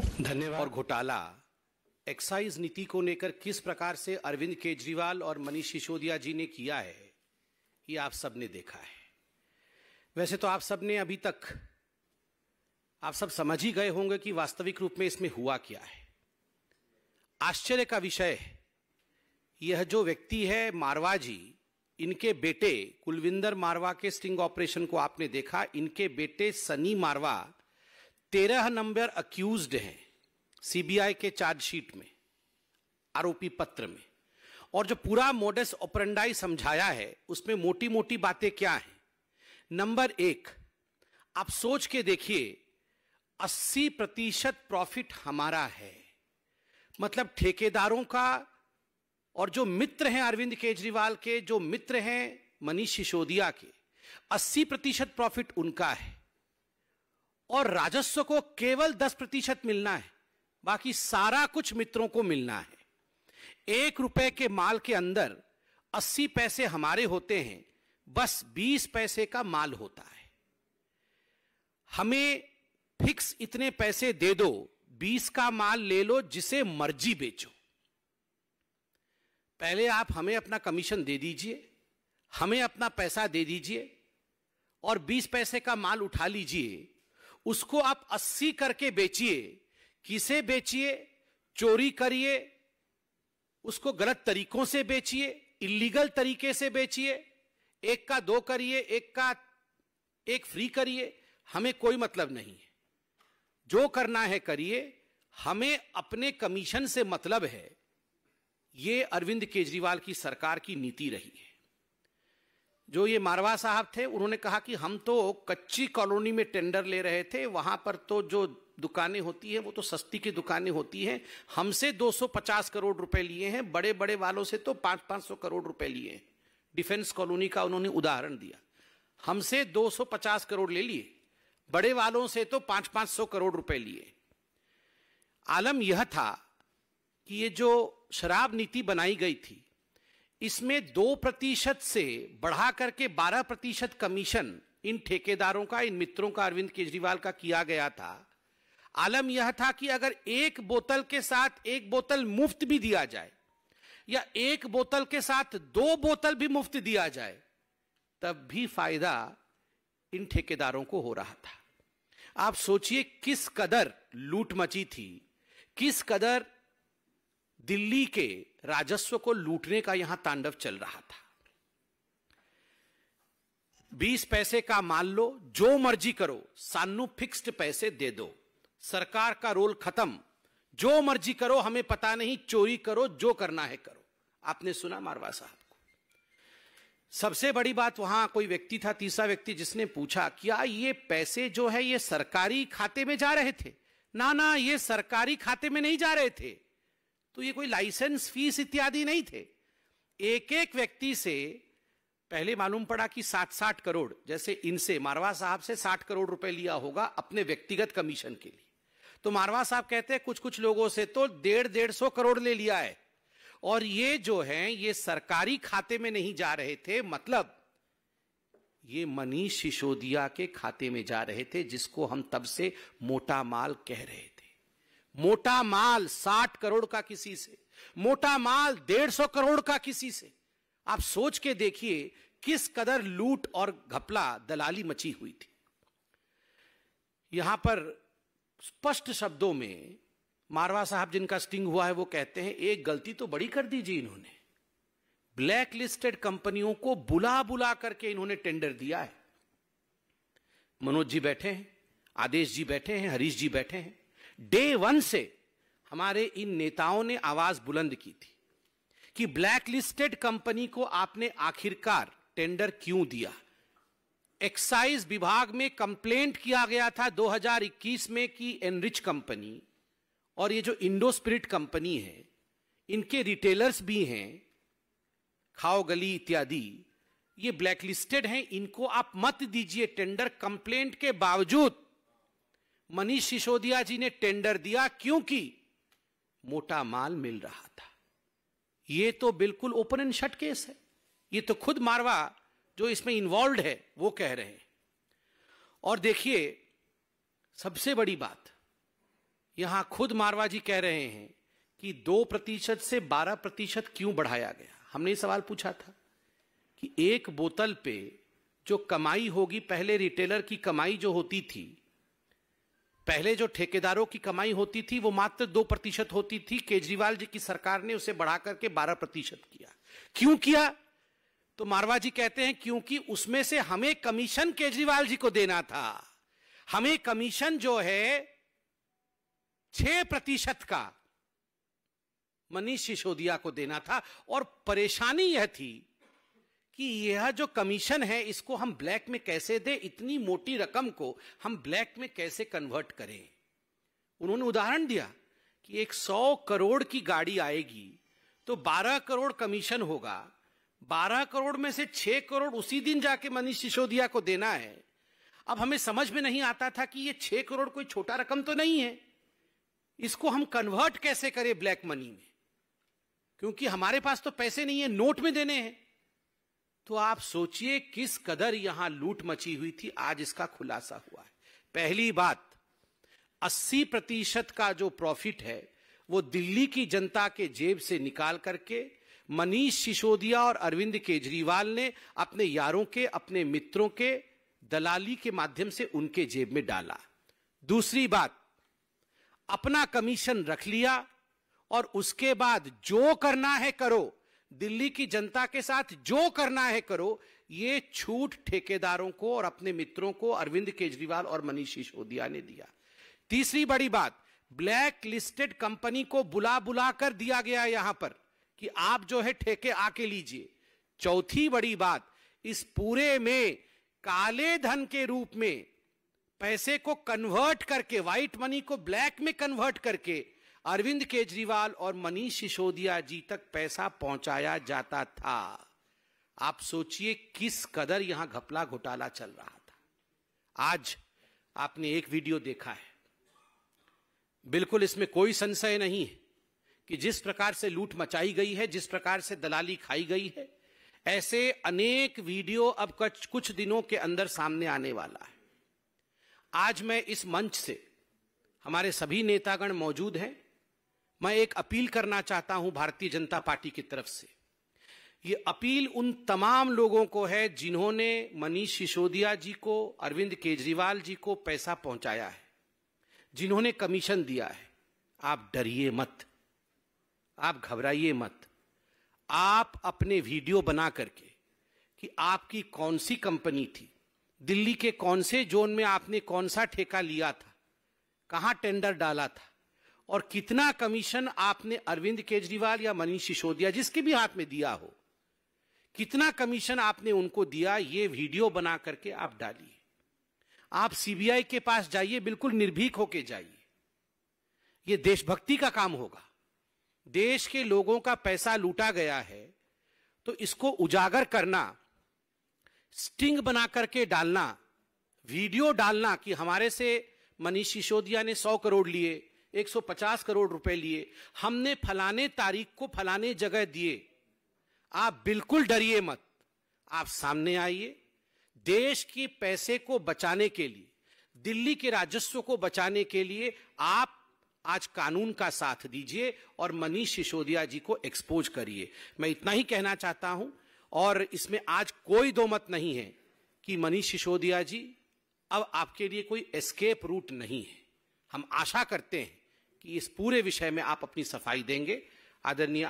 धन्यवाद। और घोटाला एक्साइज नीति को लेकर किस प्रकार से अरविंद केजरीवाल और मनीष सिसोदिया जी ने किया है, ये आप सबने देखा है। वैसे तो आप सबने अभी तक आप सब समझ ही गए होंगे कि वास्तविक रूप में इसमें हुआ क्या है। आश्चर्य का विषय है, यह जो व्यक्ति है मारवा जी, इनके बेटे कुलविंदर मारवा के स्टिंग ऑपरेशन को आपने देखा। इनके बेटे सनी मारवा 13 नंबर अक्यूज्ड हैं सीबीआई के चार्जशीट में, आरोपी पत्र में। और जो पूरा मोडस ऑपरेंडाई समझाया है उसमें मोटी मोटी बातें क्या हैं। नंबर 1, आप सोच के देखिए, 80% प्रॉफिट हमारा है। मतलब ठेकेदारों का, और जो मित्र हैं अरविंद केजरीवाल के, जो मित्र हैं मनीष सिसोदिया के, 80% प्रॉफिट उनका है। और राजस्व को केवल 10% मिलना है, बाकी सारा कुछ मित्रों को मिलना है। 1 रुपए के माल के अंदर 80 पैसे हमारे होते हैं, बस 20 पैसे का माल होता है। हमें फिक्स इतने पैसे दे दो, 20 का माल ले लो, जिसे मर्जी बेचो। पहले आप हमें अपना कमीशन दे दीजिए, हमें अपना पैसा दे दीजिए, और 20 पैसे का माल उठा लीजिए। उसको आप 80 करके बेचिए। किसे बेचिए? चोरी करिए, उसको गलत तरीकों से बेचिए, इलीगल तरीके से बेचिए, 1 का 2 करिए, 1 का 1 फ्री करिए, हमें कोई मतलब नहीं है। जो करना है करिए, हमें अपने कमीशन से मतलब है। ये अरविंद केजरीवाल की सरकार की नीति रही है। जो ये मारवा साहब थे, उन्होंने कहा कि हम तो कच्ची कॉलोनी में टेंडर ले रहे थे, वहां पर तो जो दुकानें होती हैं वो तो सस्ती की दुकानें होती हैं। हमसे 250 करोड़ रुपए लिए हैं, बड़े बड़े वालों से तो 500-500 करोड़ रुपए लिए हैं। डिफेंस कॉलोनी का उन्होंने उदाहरण दिया। हमसे 250 करोड़ ले लिए, बड़े वालों से तो 500-500 करोड़ रुपए लिए। आलम यह था कि ये जो शराब नीति बनाई गई थी, इसमें 2% से बढ़ा करके 12% कमीशन इन ठेकेदारों का, इन मित्रों का, अरविंद केजरीवाल का किया गया था। आलम यह था कि अगर 1 बोतल के साथ 1 बोतल मुफ्त भी दिया जाए, या 1 बोतल के साथ 2 बोतल भी मुफ्त दिया जाए, तब भी फायदा इन ठेकेदारों को हो रहा था। आप सोचिए किस कदर लूट मची थी, किस कदर दिल्ली के राजस्व को लूटने का यहां तांडव चल रहा था। 20 पैसे का मान लो, जो मर्जी करो, सानू फिक्स्ड पैसे दे दो, सरकार का रोल खत्म, जो मर्जी करो, हमें पता नहीं, चोरी करो, जो करना है करो। आपने सुना मारवा साहब को। सबसे बड़ी बात, वहां कोई व्यक्ति था, तीसरा व्यक्ति, जिसने पूछा क्या ये पैसे जो है ये सरकारी खाते में जा रहे थे? ना ना, ये सरकारी खाते में नहीं जा रहे थे, तो ये कोई लाइसेंस फीस इत्यादि नहीं थे। एक एक व्यक्ति से पहले मालूम पड़ा कि 60-60 करोड़, जैसे इनसे मारवा साहब से 60 करोड़ रुपए लिया होगा अपने व्यक्तिगत कमीशन के लिए। तो मारवा साहब कहते हैं कुछ कुछ लोगों से तो 150-150 करोड़ ले लिया है, और ये जो है ये सरकारी खाते में नहीं जा रहे थे, मतलब ये मनीष सिसोदिया के खाते में जा रहे थे, जिसको हम तब से मोटा माल कह रहे थे। मोटा माल 60 करोड़ का किसी से, मोटा माल 150 करोड़ का किसी से। आप सोच के देखिए किस कदर लूट और घपला, दलाली मची हुई थी। यहां पर स्पष्ट शब्दों में मारवा साहब, जिनका स्टिंग हुआ है, वो कहते हैं एक गलती तो बड़ी कर दी जी इन्होंने। ब्लैक लिस्टेड कंपनियों को बुला बुला करके इन्होंने टेंडर दिया है। मनोज जी बैठे हैं, आदेश जी बैठे हैं, हरीश जी बैठे हैं। डे 1 से हमारे इन नेताओं ने आवाज बुलंद की थी कि ब्लैक लिस्टेड कंपनी को आपने आखिरकार टेंडर क्यों दिया। एक्साइज विभाग में कंप्लेंट किया गया था 2021 में कि एनरिच कंपनी और ये जो इंडो स्पिरिट कंपनी है, इनके रिटेलर्स भी हैं, खाओ गली इत्यादि, ये ब्लैक लिस्टेड हैं, इनको आप मत दीजिए टेंडर। कंप्लेंट के बावजूद मनीष सिसोदिया जी ने टेंडर दिया, क्योंकि मोटा माल मिल रहा था। यह तो बिल्कुल ओपन एंड शट केस है। ये तो खुद मारवा जो इसमें इन्वॉल्व है वो कह रहे हैं। और देखिए सबसे बड़ी बात, यहां खुद मारवा जी कह रहे हैं कि 2% से 12% क्यों बढ़ाया गया। हमने सवाल पूछा था कि एक बोतल पे जो कमाई होगी, पहले रिटेलर की कमाई जो होती थी, पहले जो ठेकेदारों की कमाई होती थी वो मात्र 2% होती थी। केजरीवाल जी की सरकार ने उसे बढ़ा करके 12% किया। क्यों किया? तो मारवा जी कहते हैं क्योंकि उसमें से हमें कमीशन केजरीवाल जी को देना था। हमें कमीशन जो है 6% का मनीष सिसोदिया को देना था। और परेशानी यह थी कि यह जो कमीशन है इसको हम ब्लैक में कैसे दें, इतनी मोटी रकम को हम ब्लैक में कैसे कन्वर्ट करें। उन्होंने उदाहरण दिया कि एक 100 करोड़ की गाड़ी आएगी तो 12 करोड़ कमीशन होगा, 12 करोड़ में से 6 करोड़ उसी दिन जाके मनीष सिसोदिया को देना है। अब हमें समझ में नहीं आता था कि ये 6 करोड़ कोई छोटा रकम तो नहीं है, इसको हम कन्वर्ट कैसे करें ब्लैक मनी में, क्योंकि हमारे पास तो पैसे नहीं है, नोट में देने हैं। तो आप सोचिए किस कदर यहां लूट मची हुई थी। आज इसका खुलासा हुआ है। पहली बात, 80% का जो प्रॉफिट है वो दिल्ली की जनता के जेब से निकाल करके मनीष सिसोदिया और अरविंद केजरीवाल ने अपने यारों के, अपने मित्रों के दलाली के माध्यम से उनके जेब में डाला। दूसरी बात, अपना कमीशन रख लिया और उसके बाद जो करना है करो, दिल्ली की जनता के साथ जो करना है करो। ये छूट ठेकेदारों को और अपने मित्रों को अरविंद केजरीवाल और मनीष सिसोदिया ने दिया। तीसरी बड़ी बात, ब्लैक लिस्टेड कंपनी को बुला बुला कर दिया गया यहां पर कि आप जो है ठेके आके लीजिए। चौथी बड़ी बात, इस पूरे में काले धन के रूप में पैसे को कन्वर्ट करके, व्हाइट मनी को ब्लैक में कन्वर्ट करके अरविंद केजरीवाल और मनीष सिसोदिया जी तक पैसा पहुंचाया जाता था। आप सोचिए किस कदर यहां घपला घोटाला चल रहा था। आज आपने एक वीडियो देखा है, बिल्कुल इसमें कोई संशय नहीं है कि जिस प्रकार से लूट मचाई गई है, जिस प्रकार से दलाली खाई गई है, ऐसे अनेक वीडियो अब कुछ दिनों के अंदर सामने आने वाला है। आज मैं इस मंच से, हमारे सभी नेतागण मौजूद हैं, मैं एक अपील करना चाहता हूं भारतीय जनता पार्टी की तरफ से। ये अपील उन तमाम लोगों को है जिन्होंने मनीष सिसोदिया जी को, अरविंद केजरीवाल जी को पैसा पहुंचाया है, जिन्होंने कमीशन दिया है। आप डरिए मत, आप घबराइए मत। आप अपने वीडियो बना करके कि आपकी कौन सी कंपनी थी, दिल्ली के कौन से जोन में आपने कौन सा ठेका लिया था, कहां टेंडर डाला था और कितना कमीशन आपने अरविंद केजरीवाल या मनीष सिसोदिया, जिसके भी हाथ में दिया हो, कितना कमीशन आपने उनको दिया, ये वीडियो बना करके आप डालिए। आप सीबीआई के पास जाइए, बिल्कुल निर्भीक होके जाइए। ये देशभक्ति का काम होगा। देश के लोगों का पैसा लूटा गया है तो इसको उजागर करना, स्टिंग बना करके डालना, वीडियो डालना कि हमारे से मनीष सिसोदिया ने 100 करोड़ लिए, 150 करोड़ रुपए लिए, हमने फलाने तारीख को फलाने जगह दिए। आप बिल्कुल डरिए मत, आप सामने आइए। देश के पैसे को बचाने के लिए, दिल्ली के राजस्व को बचाने के लिए आप आज कानून का साथ दीजिए और मनीष सिसोदिया जी को एक्सपोज करिए। मैं इतना ही कहना चाहता हूं और इसमें आज कोई दो मत नहीं है कि मनीष सिसोदिया जी अब आपके लिए कोई एस्केप रूट नहीं है। हम आशा करते हैं कि इस पूरे विषय में आप अपनी सफाई देंगे। आदरणीय